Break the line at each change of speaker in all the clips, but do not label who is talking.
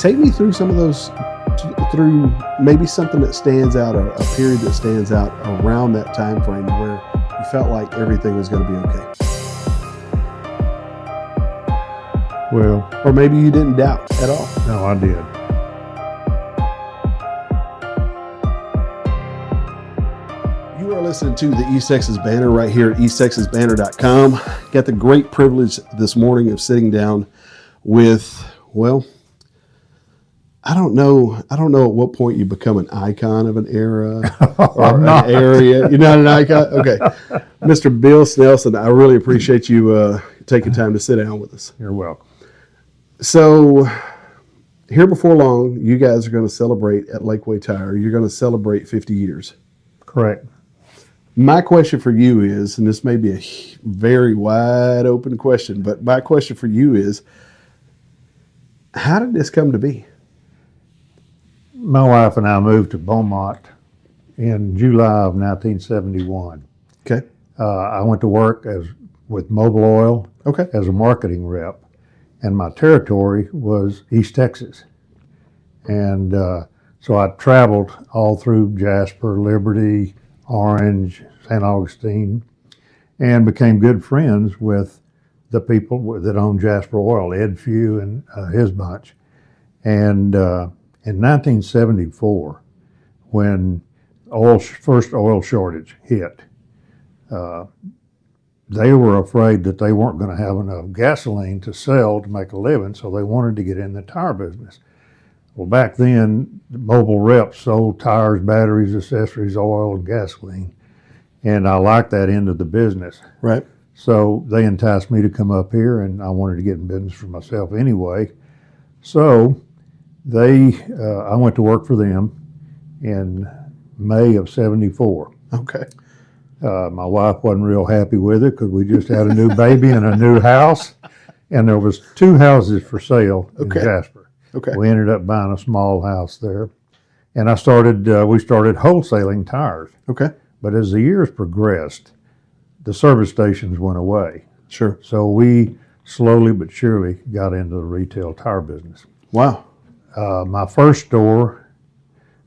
take me through some of those, through maybe something that stands out, a period that stands out around that time frame where you felt like everything was going to be okay.
Well,
or maybe you didn't doubt at all.
no, I did.
You are listening to the East Texas Banner right here at easttexasbanner.com. Got the great privilege this morning of sitting down with, well, I don't know at what point you become an icon of an era or an area. You're not an icon? Okay. Mr. Bill Snelson, I really appreciate you taking time to sit down with us.
You're welcome.
So here before long, you guys are going to celebrate at Lakeway Tire. You're going to celebrate 50 years.
Correct.
My question for you is, and this may be a very wide open question, but my question for you is, how did this come to be?
My wife and I moved to Beaumont in July of 1971.
Okay.
I went to work with Mobil Oil as a marketing rep, and my territory was East Texas. And so I traveled all through Jasper, Liberty, Orange, St. Augustine, and became good friends with the people that owned Jasper Oil, Ed Few and his bunch. And in 1974, when first oil shortage hit, they were afraid that they weren't going to have enough gasoline to sell to make a living, so they wanted to get in the tire business. Well, back then, the Mobil reps sold tires, batteries, accessories, oil, and gasoline, and I liked that end of the business.
Right.
So they enticed me to come up here, and I wanted to get in business for myself anyway. So I went to work for them in May of 74.
Okay.
My wife wasn't real happy with it because we just had a new baby and a new house, and there was 2 houses for sale in Jasper.
Okay.
We ended up buying a small house there, and we started wholesaling tires.
Okay.
But as the years progressed, the service stations went away.
Sure.
So we slowly but surely got into the retail tire business.
Wow.
My first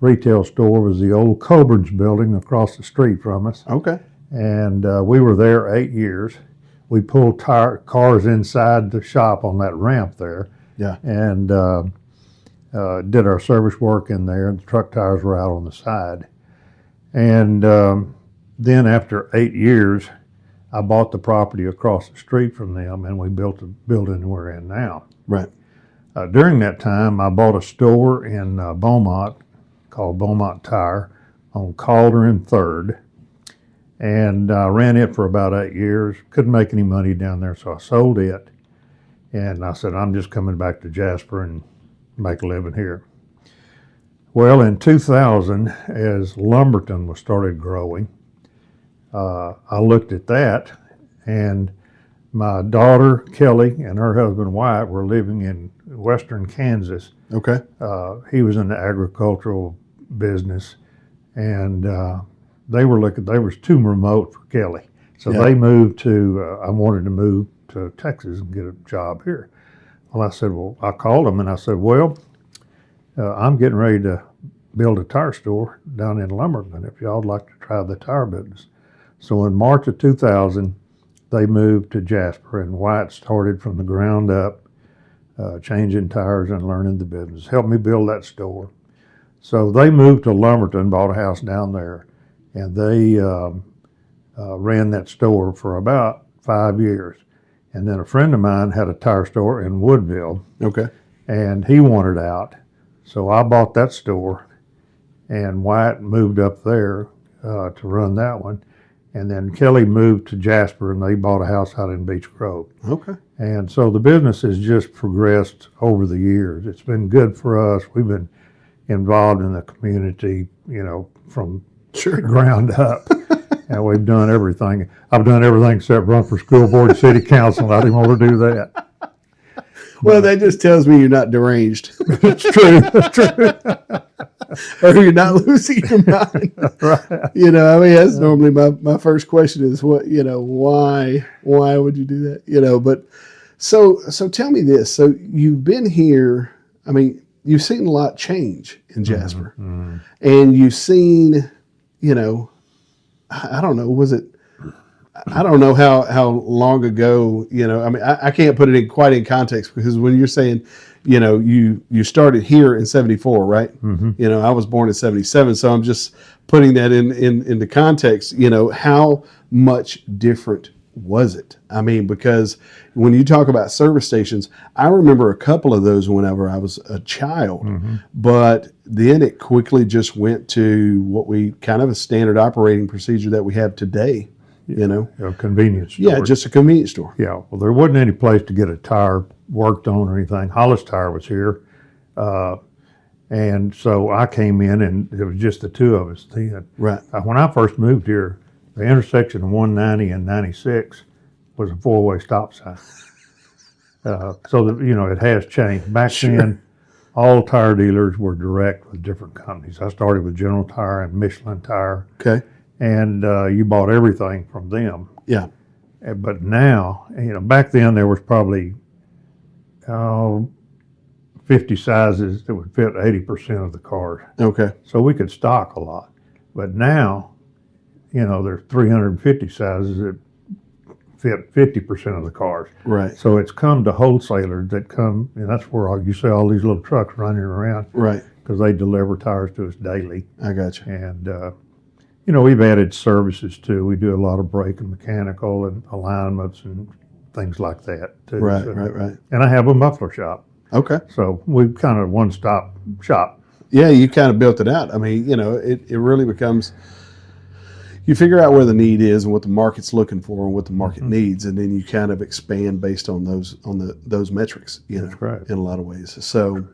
retail store was the old Coburn's building across the street from us.
Okay.
And we were there 8 years. We pulled cars inside the shop on that ramp there.
Yeah.
And did our service work in there. The truck tires were out on the side. And then after 8 years, I bought the property across the street from them, and we built the building we're in now.
Right.
During that time, I bought a store in Beaumont called Lumberton Tire on Calder and 3rd, and I ran it for about 8 years. Couldn't make any money down there, so I sold it, and I said, I'm just coming back to Jasper and make a living here. Well, in 2000, as Lumberton was started growing, I looked at that, and my daughter, Kelly, and her husband, Wyatt, were living in western Kansas.
Okay.
He was in the agricultural business, and they was too remote for Kelly. So they moved I wanted to move to Texas and get a job here. Well, I called them and I said, well, I'm getting ready to build a tire store down in Lumberton if y'all would like to try the tire business. So in March of 2000, they moved to Jasper, and Wyatt started from the ground up, changing tires and learning the business. Helped me build that store. So they moved to Lumberton, bought a house down there, and they ran that store for about 5 years. And then a friend of mine had a tire store in Woodville.
Okay.
And he wanted out. So I bought that store, and Wyatt moved up there to run that one. And then Kelly moved to Jasper, and they bought a house out in Beech Grove.
Okay.
And so the business has just progressed over the years. It's been good for us. We've been involved in the community, from the ground up. And we've done everything. I've done everything except run for school board and city council. I didn't want to do that.
Well, that just tells me you're not deranged.
It's true. That's true.
Or you're not losing your mind.
Right.
That's normally my first question is why would you do that? But so tell me this. So you've been here, you've seen a lot change in Jasper,
Mm-hmm.
and you've seen, you know, I don't know, I don't know how long ago, you know, I mean, I can't put it in quite in context, because when you're saying, you know, you started here in 74, right?
Mm-hmm.
You know, I was born in 77. So I'm just putting that into context, you know, how much different was it? I mean, because when you talk about service stations, I remember a couple of those whenever I was a child,
Mm-hmm.
but then it quickly just went to what we kind of a standard operating procedure that we have today, you know?
A convenience store.
Yeah, just a convenience store.
Yeah, well, there wasn't any place to get a tire worked on or anything. Hollis Tire was here. And so I came in, and it was just the two of us then.
Right.
When I first moved here, the intersection of 190 and 96 was a four-way stop sign. So that, you know, it has changed. Back
Sure.
then, all tire dealers were direct with different companies. I started with General Tire and Michelin Tire,
Okay.
and you bought everything from them.
Yeah.
But now, you know, back then there was probably 50 sizes that would fit 80% of the cars.
Okay.
So we could stock a lot. But now, you know, there's 350 sizes that fit 50% of the cars.
Right.
So it's come to wholesalers that come, and that's where you see all these little trucks running around,
Right.
because they deliver tires to us daily.
I got you.
And, you know, we've added services too. We do a lot of brake and mechanical and alignments and things like that too.
Right.
So-
Right.
And I have a muffler shop.
Okay.
So we've kind of one-stop shop.
Yeah, you kind of built it out. I mean, you know, it really becomes, you figure out where the need is and what the market's looking for and what the market needs, and then you kind of expand based on those metrics, you know,
That's right.
in a lot of ways. So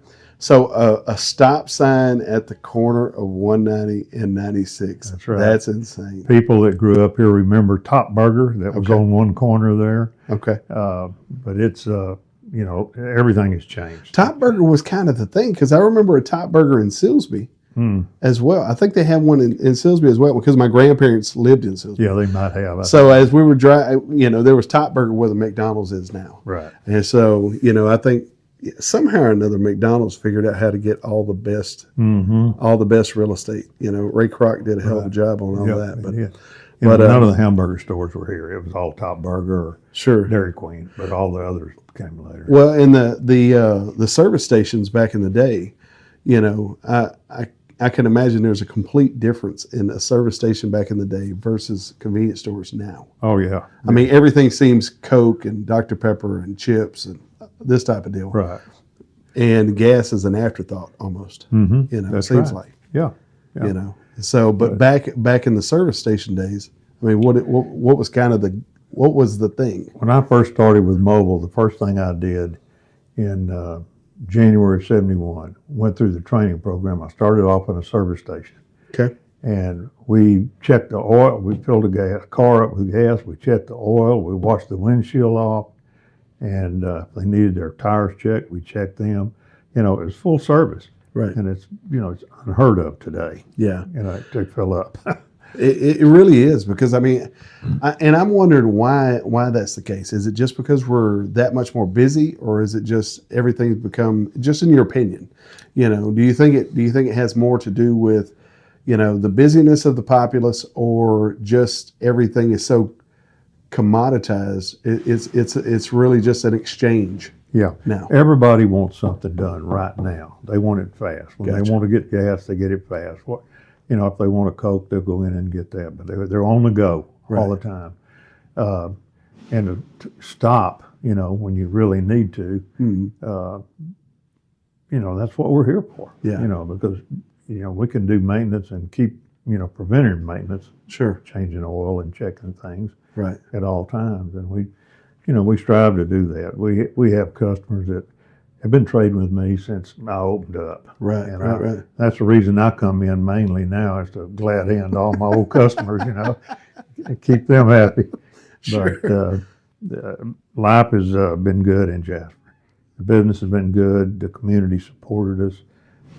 a stop sign at the corner of 190 and 96.
That's right.
That's insane.
People that grew up here remember Top Burger that was
Okay.
on one corner there.
Okay.
But it's, you know, everything has changed.
Top Burger was kind of the thing, because I remember a Top Burger in Silsbee as well. I think they had one in Silsbee as well, because my grandparents lived in Silsbee.
Yeah, they might have.
So as we were driving, you know, there was Top Burger where the McDonald's is now.
Right.
And so, you know, I think somehow or another McDonald's figured out how to get all the best real estate. You know, Ray Kroc did a hell of a job on all that. But
yeah.
but,
None of the hamburger stores were here. It was all Top Burger or
sure.
Dairy Queen, but all the others came later.
Well, and the service stations back in the day, you know, I can imagine there's a complete difference in a service station back in the day versus convenience stores now.
Oh, yeah.
I mean, everything seems Coke and Dr. Pepper and chips and this type of deal.
Right.
And gas is an afterthought almost.
Mm-hmm.
You know,
That's
it seems
right.
like.
Yeah. Yeah.
You know. So, but back in the service station days, I mean, what was kind of what was the thing?
When I first started with mobile, the first thing I did in January of 71, went through the training program. I started off in a service station.
Okay.
And we checked the oil. We filled the car up with gas. We checked the oil. We washed the windshield off. And if they needed their tires checked, we checked them. You know, it was full service.
Right.
And it's, you know, it's unheard of today.
Yeah.
You know, to fill up.
It really is, because I mean, I'm wondering why that's the case. Is it just because we're that much more busy, or is it just everything's become, just in your opinion, you know, do you think it has more to do with, you know, the busyness of the populace, or just everything is so commoditized? It's really just an exchange.
Yeah.
Now.
Everybody wants something done right now. They want it fast. When
Gotcha.
they want to get gas, they get it fast. You know, if they want a Coke, they'll go in and get that. But they're on the go all the time. And to stop, you know, when you really need to, you know, that's what we're here for.
Yeah.
You know, because, you know, we can do maintenance and keep, you know, preventative maintenance,
Sure.
changing oil and checking things
Right.
at all times. And we strive to do that. We have customers that have been trading with me since I opened up.
Right.
And
Right.
that's the reason I come in mainly now, is to glad hand all my old customers, you know, and keep them happy.
Sure.
But life has been good in Jasper. The business has been good. The community supported us.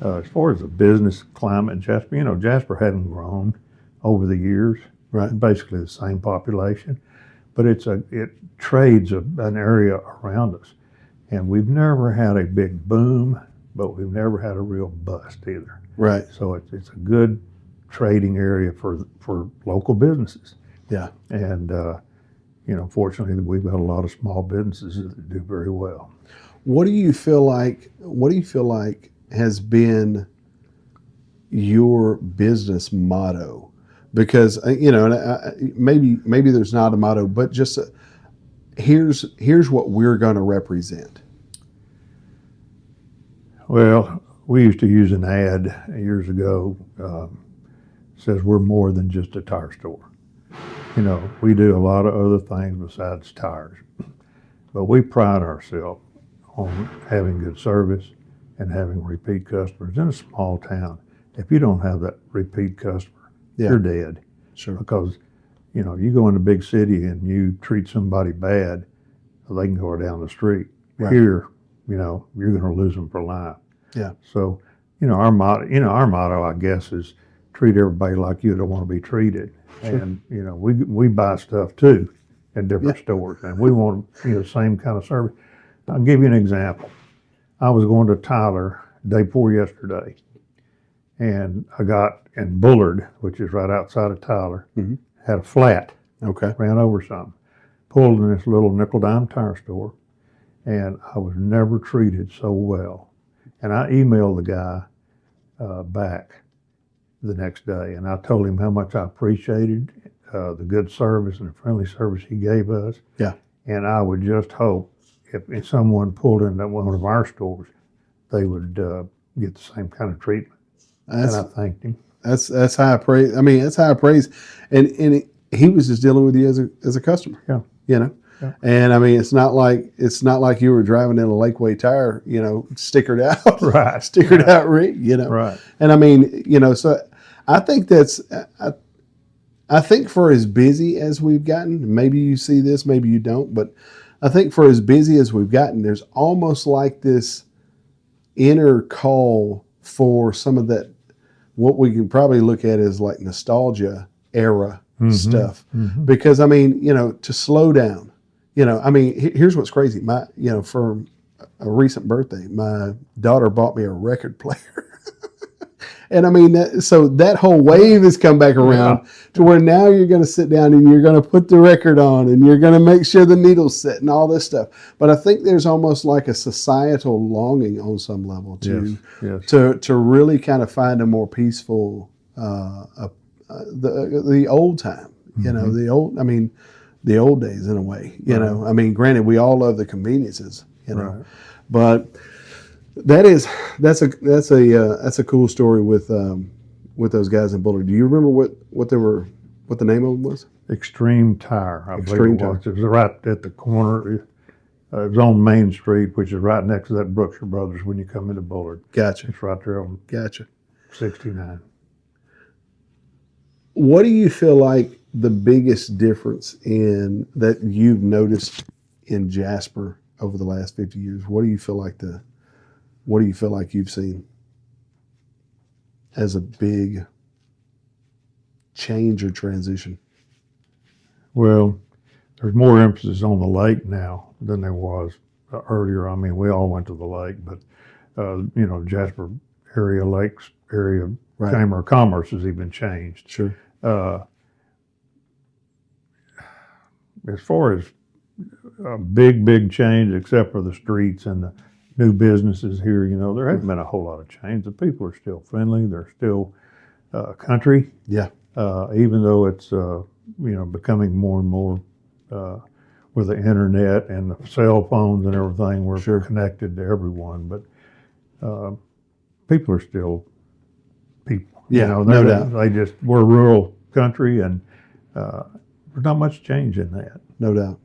As far as the business climate in Jasper, you know, Jasper hadn't grown over the years.
Right.
Basically the same population, but it trades an area around us. And we've never had a big boom, but we've never had a real bust either.
Right.
So it's a good trading area for local businesses.
Yeah.
And, fortunately, we've got a lot of small businesses that do very well.
What do you feel like has been your business motto? Because, and maybe there's not a motto, but just here's what we're going to represent.
Well, we used to use an ad years ago, says we're more than just a tire store. We do a lot of other things besides tires, but we pride ourselves on having good service and having repeat customers. In a small town, if you don't have that repeat customer, you're dead.
Sure.
Because, you go in a big city and you treat somebody bad, they can go down the street.
Right.
Here, you're going to lose them for life.
Yeah.
So, our motto, I guess, is treat everybody like you don't want to be treated. Sure. And, we buy stuff too in different stores, and we want, the same kind of service. I'll give you an example. I was going to Tyler day before yesterday, and I got in Bullard, which is right outside of Tyler, had a flat.
Okay.
Ran over something. Pulled in this little nickel-dime tire store, and I was never treated so well. And I emailed the guy back the next day, and I told him how much I appreciated the good service and the friendly service he gave us.
Yeah.
And I would just hope if someone pulled into one of our stores, they would get the same kind of treatment. And I thanked him.
That's high praise. I mean, that's high praise. And he was just dealing with you as a customer.
Yeah.
Yeah. And I mean, it's not like you were driving in a Lakeway Tire, stickered out,
right?
Stickered out rig,
right?
And I mean, so I think I think for as busy as we've gotten, maybe you see this, maybe you don't, but I think for as busy as we've gotten, there's almost like this inner call for some of that, what we can probably look at as like nostalgia era stuff, because I mean, to slow down. I mean, here's what's crazy. For a recent birthday, my daughter bought me a record player. And I mean, so that whole wave has come back around to where now you're going to sit down and you're going to put the record on and you're going to make sure the needle's set and all this stuff. But I think there's almost like a societal longing on some level to really kind of find a more peaceful, the old time, the old days in a way, I mean, granted, we all love the conveniences, but that's a cool story with those guys in Bullard. Do you remember what the name of them was?
Extreme Tire, I believe it was. It was right at the corner. It was on Main Street, which is right next to that Brookshire Brothers when you come into Bullard.
Gotcha.
It's right there on 69.
What do you feel like the biggest difference in that you've noticed in Jasper over the last 50 years? What do you feel like you've seen as a big change or transition?
Well, there's more emphasis on the lake now than there was earlier. I mean, we all went to the lake, but Jasper area, lakes area, Chamber of Commerce has even changed.
Sure.
As far as a big change, except for the streets and the new businesses here, there hasn't been a whole lot of change. The people are still friendly. They're still country.
Yeah.
Even though it's becoming more and more with the internet and the cell phones and everything, we're connected to everyone. But people are still people.
Yeah, no doubt.
We're a rural country, and there's not much change in that.
No doubt.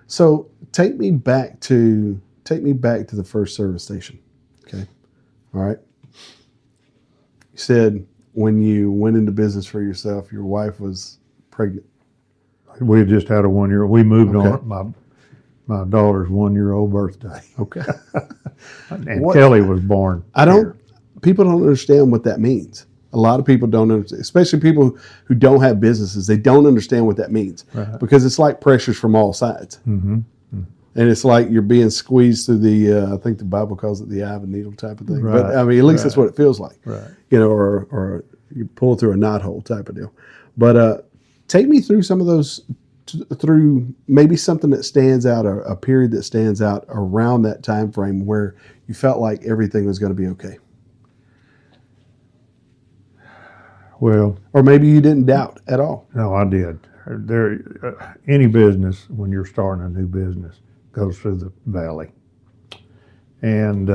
So take me back to the first service station. Okay. All right. You said when you went into business for yourself, your wife was pregnant.
We had just had a 1 year. We moved on my daughter's 1 year old birthday.
Okay.
And Kelly was born.
People don't understand what that means. A lot of people don't understand, especially people who don't have businesses. They don't understand what that means because it's like pressures from all sides. And it's like you're being squeezed through the, I think the Bible calls it the eye of a needle type of thing.
Right,
But I mean, at least that's what it feels like.
Right.
Or you pull through a knothole type of deal. But take me through some of those, through maybe something that stands out, or a period that stands out around that time frame where you felt like everything was going to be okay.
Well,
Or maybe you didn't doubt at all.
no, I did. Any business, when you're starting a new business, goes through the valley. And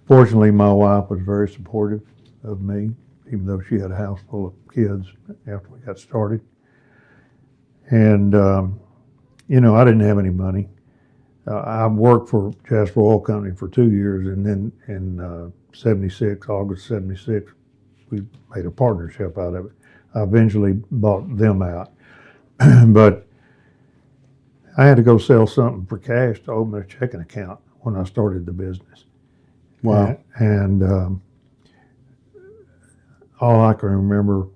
fortunately, my wife was very supportive of me, even though she had a house full of kids after we got started. And, I didn't have any money. I worked for Jasper Oil Company for 2 years, and then in August 76, we made a partnership out of it. I eventually bought them out. But I had to go sell something for cash to open a checking account when I started the business.
Wow.
And all I can remember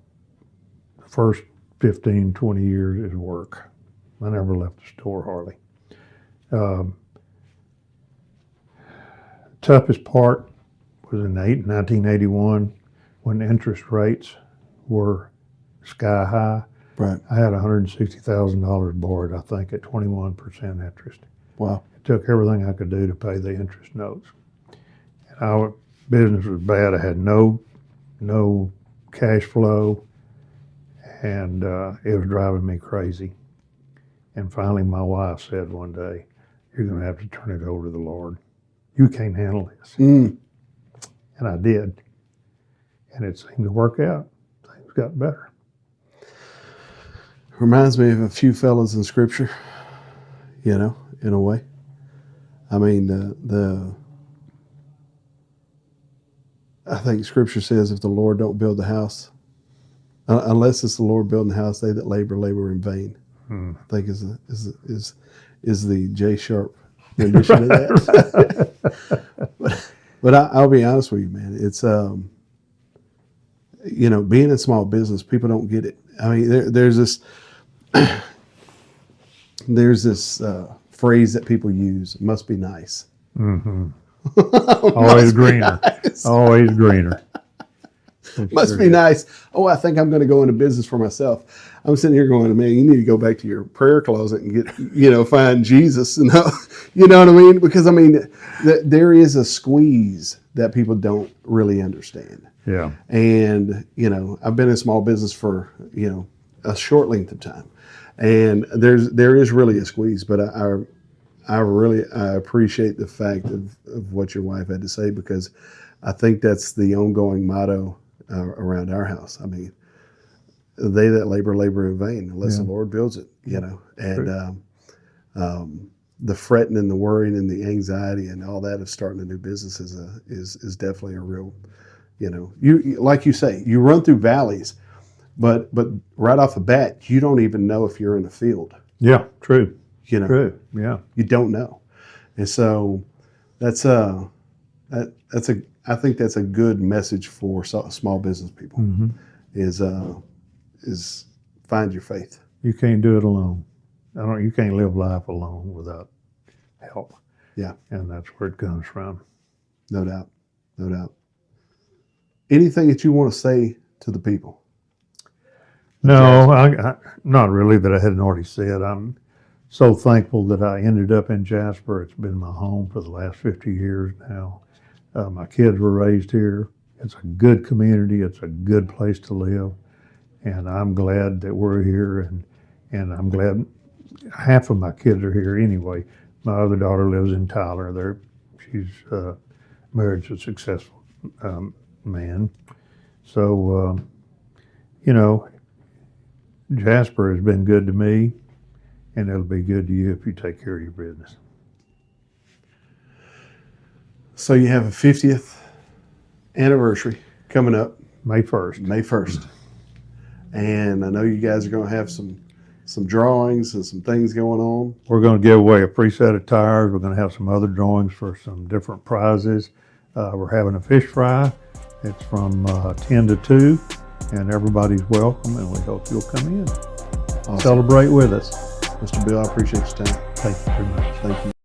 the first 15, 20 years is work. I never left the store hardly. Toughest part was in 1981 when interest rates were sky high.
Right.
I had $160,000 borrowed, I think, at 21% interest.
Wow.
It took everything I could do to pay the interest notes. And our business was bad. I had no cash flow, and it was driving me crazy. And finally, my wife said one day, "You're going to have to turn it over to the Lord. You can't handle this."
Mm.
And I did. And it seemed to work out. Things got better.
Reminds me of a few fellas in Scripture, in a way. I mean, I think Scripture says if the Lord don't build the house, unless it's the Lord building the house, they that labor in vain. I think is the J Sharp rendition of that. But I'll be honest with you, man. It's being in small business, people don't get it. I mean, there's this phrase that people use: "It must be nice."
Mm-hmm. Always greener.
Nice.
Always greener.
Must be nice. Oh, I think I'm going to go into business for myself. I'm sitting here going, man, you need to go back to your prayer closet and get, find Jesus. You know what I mean? Because there is a squeeze that people don't really understand.
Yeah.
And, I've been in small business for, a short length of time. And there is really a squeeze, but I really appreciate the fact of what your wife had to say, because I think that's the ongoing motto around our house. I mean, they that labor in vain, unless the Lord builds it, And the fretting and the worrying and the anxiety and all that of starting a new business is definitely a real, you like you say, you run through valleys, but right off the bat, you don't even know if you're in a field.
Yeah, true.
True.
Yeah.
You don't know. And so I think that's a good message for small business people.
Mm-hmm.
Is find your faith.
You can't do it alone. You can't live life alone without help.
Yeah.
And that's where it comes from.
No doubt. Anything that you want to say to the people?
No, I not really that I hadn't already said. I'm so thankful that I ended up in Jasper. It's been my home for the last 50 years now. My kids were raised here. It's a good community. It's a good place to live. And I'm glad that we're here, and I'm glad half of my kids are here anyway. My other daughter lives in Tyler. She's married to a successful man. So, Jasper has been good to me, and it'll be good to you if you take care of your business.
So you have a 50th anniversary coming up.
May 1st.
May 1st. And I know you guys are going to have some drawings and some things going on.
We're going to give away a free set of tires. We're going to have some other drawings for some different prizes. We're having a fish fry. It's from 10 to 2, and everybody's welcome, and we hope you'll come in.
Awesome.
Celebrate with us.
Mr. Bill, I appreciate your time.
Thank you very much.
Thank you.